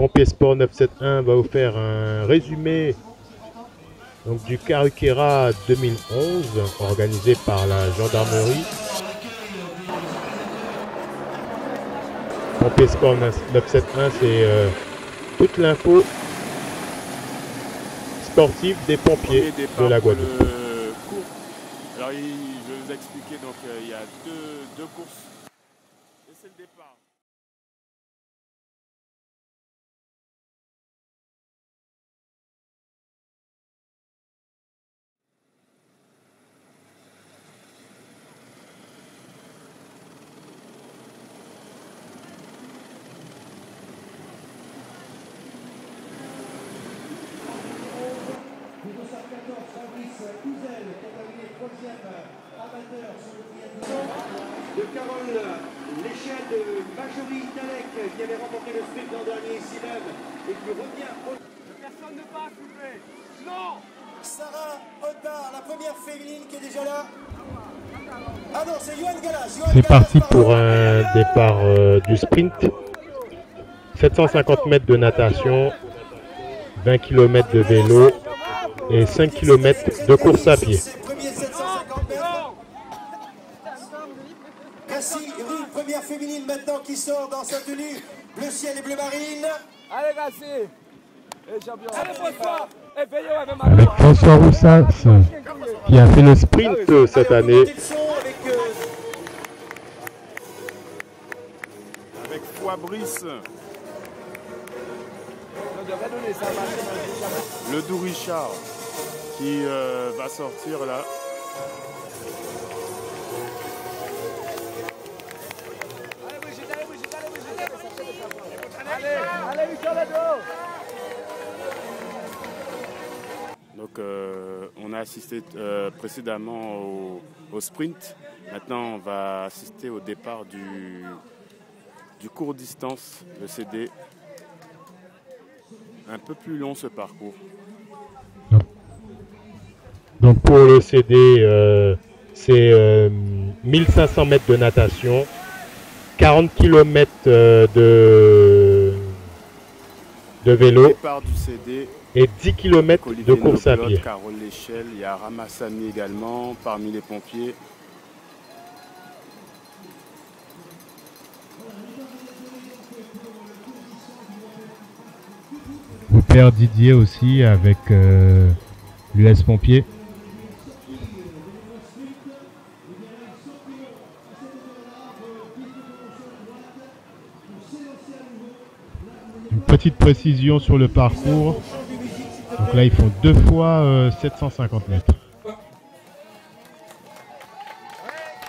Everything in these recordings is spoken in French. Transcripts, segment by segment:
Pompiers Sport 971 va vous faire un résumé donc, du Karukeira 2011 organisé par la gendarmerie. Pompiers Sport 971, c'est toute l'info sportive des pompiers de la Guadeloupe. Alors, je vais vous expliquer, donc il y a deux courses. Et c'est le départ. De Carole l'échelle de Marjorie Talek qui avait remporté le sprint l'an dernier ici même et qui revient au... Personne ne passe, s'il vous plaît. Non. Sarah Otard, la première féminine qui est déjà là. Ah non, c'est Yoann Galas. C'est parti pour un départ du sprint. 750 mètres de natation, 20 km de vélo et 5 km de course à pied. Première féminine maintenant qui sort dans sa tenue bleu ciel et bleu marine. Allez, Gassi. Et champion. Allez, François. Avec François Roussas qui a fait le sprint cette année. Avec Fabrice. Le Doux Richard qui va sortir là. Donc on a assisté précédemment au sprint. Maintenant on va assister au départ du court distance, le CD. Un peu plus long ce parcours. Donc pour le CD, c'est 1500 mètres de natation, 40 km de vélo Départ du CD, et 10 km de course à pied. Carole l'échelle, il y a Ramassami également parmi les pompiers. Mon père Didier aussi avec l'US Pompier. Une petite précision sur le parcours. Donc là, ils font 2 fois 750 mètres.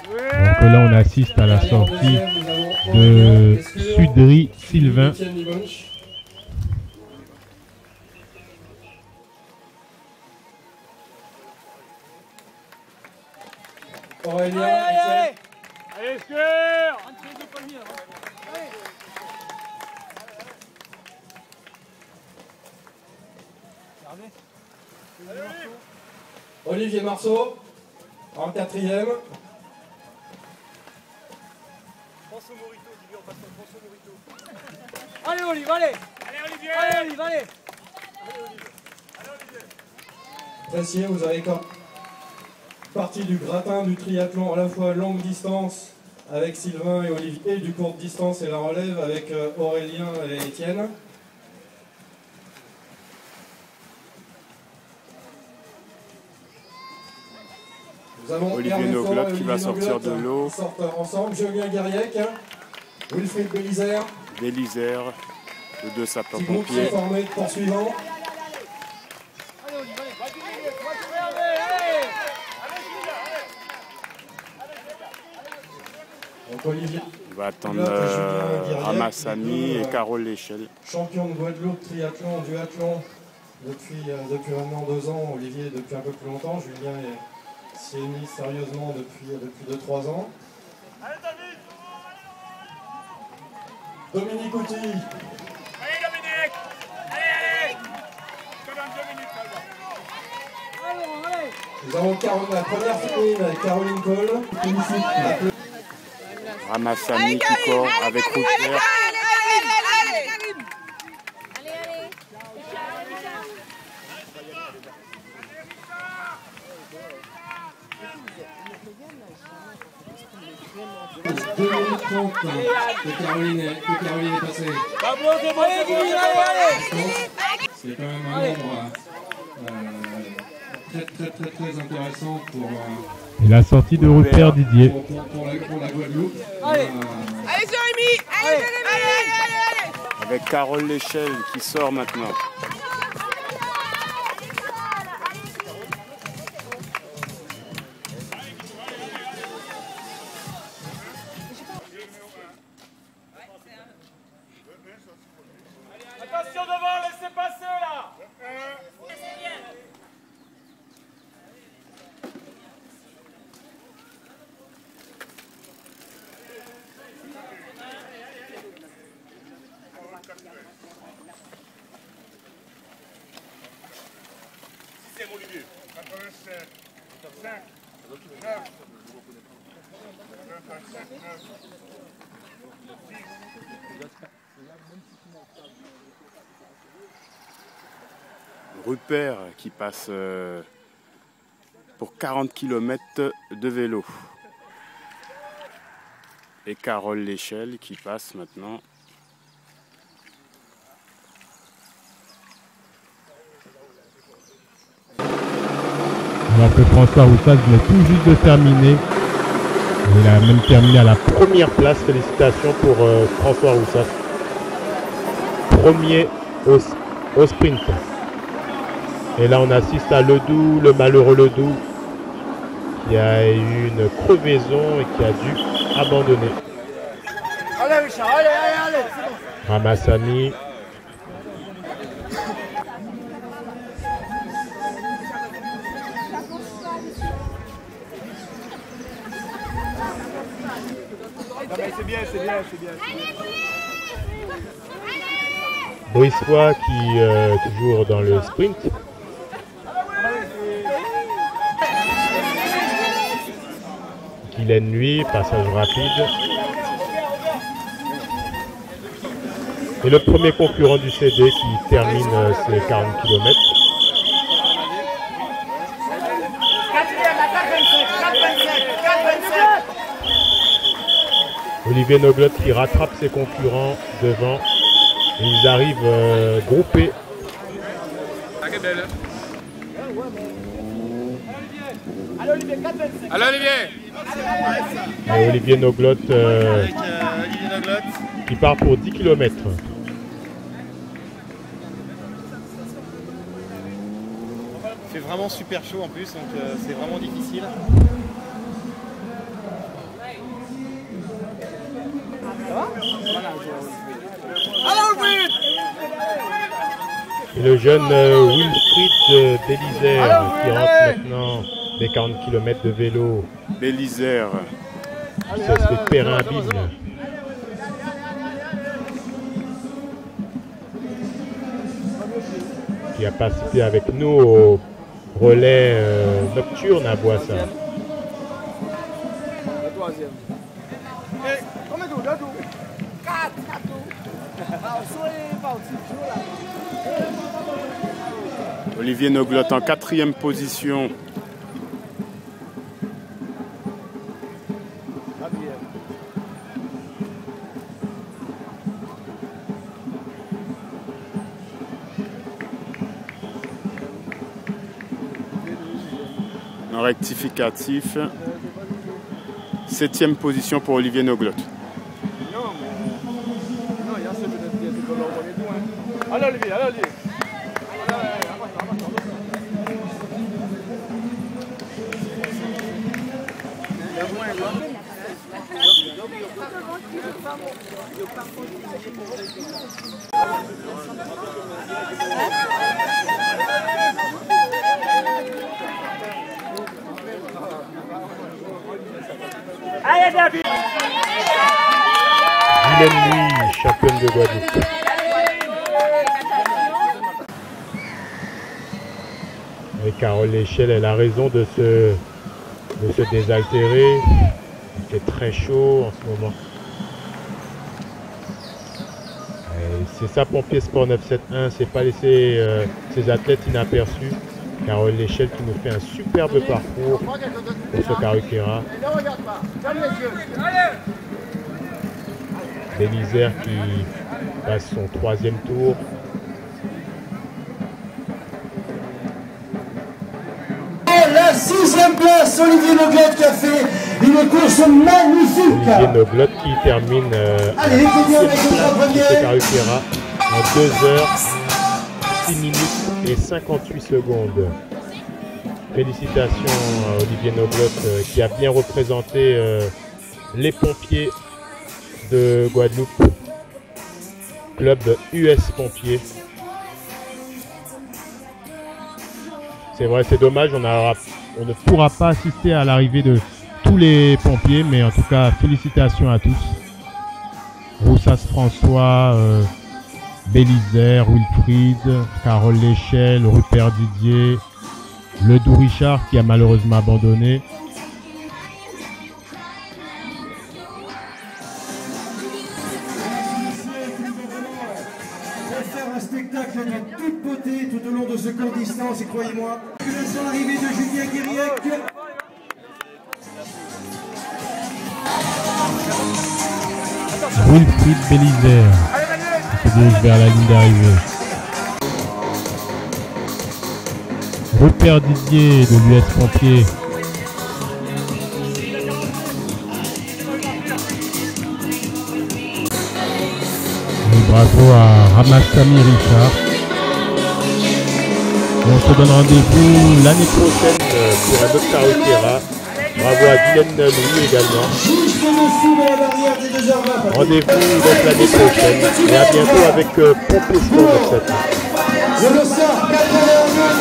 Donc là, on assiste à la sortie de Sudry Sylvain. Aurélien, allez, allez, sûr. Olivier Marceau, en 4e. François Morito, Olivier, en passant, François Morito. Allez, Olivier, allez. Allez, Olivier. Allez, Olivier, allez. Allez, Olivier. Allez, Olivier. Tessier, vous avez quand partie du gratin du triathlon à la fois longue distance avec Sylvain et Olivier, du courte distance et la relève avec Aurélien et Étienne. Nous avons Olivier Noglotte qui va sortir de l'eau. Sortent ensemble, Julien Guerriec, Wilfried Bélisère. Bélisère, les deux Petit groupe sapeurs-pompiers. formé de poursuivants. Donc Olivier. On va attendre Ramassami et Carole l'échelle. Champion de Guadeloupe, triathlon, duathlon depuis maintenant 2 ans. Olivier depuis un peu plus longtemps. Julien s'y est mis sérieusement depuis 2-3 ans. Dominique Outy. Allez, Dominique. Allez, allez. Comme dans 2 minutes. Nous avons la première féminine, Caroline Cole. Ramassami qui court avec Routière. compte que Caroline est passée. Pablo, c'est bon, allez. C'est quand même un nombre très intéressant pour Et la sortie de Rupert Didier. pour la Guadeloupe. Allez. Allez Jérémy, allez. Avec Carole Léchelle qui sort maintenant. Attention devant, laissez passer là. C'est mon Olivier. 85, 5, 9, 25, 9. Rupert qui passe pour 40 km de vélo. Et Carole Léchelle qui passe maintenant. Alors que François Roussas venait tout juste de terminer. Il a même terminé à la première place. Félicitations pour François Roussas. Premier au sprint. Et là on assiste à Ledoux, le malheureux Ledoux, qui a eu une crevaison et qui a dû abandonner. Allez Richard, allez, c'est bon. Ramassani. C'est bien. Brissois qui toujours dans le sprint. Guylaine Nuit, passage rapide. Et le premier concurrent du CD qui termine ses 40 km. Olivier Noglotte qui rattrape ses concurrents devant. Et ils arrivent groupés. Allez Olivier. Et Olivier Noglotte qui part pour 10 km. Il fait vraiment super chaud en plus, donc c'est vraiment difficile. Et le jeune Wilfried Bélisère qui rentre maintenant des 40 km de vélo. Bélisère. Ça se fait Perrin-Abine. Qui a participé avec nous au relais nocturne à Boissa. Olivier Noglotte en 4e position. En rectificatif, 7e position pour Olivier Noglotte. Allez Olivier. Allez David. Guylaine Nuit, championne de Guadeloupe. Et Carole Léchelle, elle a raison de se désaltérer. Il fait très chaud en ce moment. C'est ça Pompier Sport 971, c'est pas laisser ses athlètes inaperçus. Carole Léchelle qui nous fait un superbe parcours pour ce Caruquera. Bélisère qui passe son 3e tour. La 6e place, Olivier Noglotte qui a fait une course magnifique. Olivier Noglotte qui termine allez, écoutez avec le premier. En 2 heures, 6 minutes et 58 secondes. Félicitations à Olivier Noglotte qui a bien représenté les pompiers de Guadeloupe, club US Pompiers. C'est vrai, c'est dommage, on ne pourra pas assister à l'arrivée de tous les pompiers, mais en tout cas, félicitations à tous. Roussas François, Bélisère, Wilfried, Carole Léchelle, Rupert Didier, Ledoux Richard qui a malheureusement abandonné. Un spectacle de toute beauté tout au long de ce court distance et croyez-moi, sur l'arrivée de Julien Guériec. Wilfried Bélisère qui se dirige vers la ligne d'arrivée. Rupert Didier de l'US Pompiers. Bravo à Ramassami Richard. Et on se donne rendez-vous l'année prochaine pour un autre Karaokera. Bravo à Dylan Louis également. Rendez-vous donc l'année prochaine. Et à bientôt avec Pompeux Sport 97.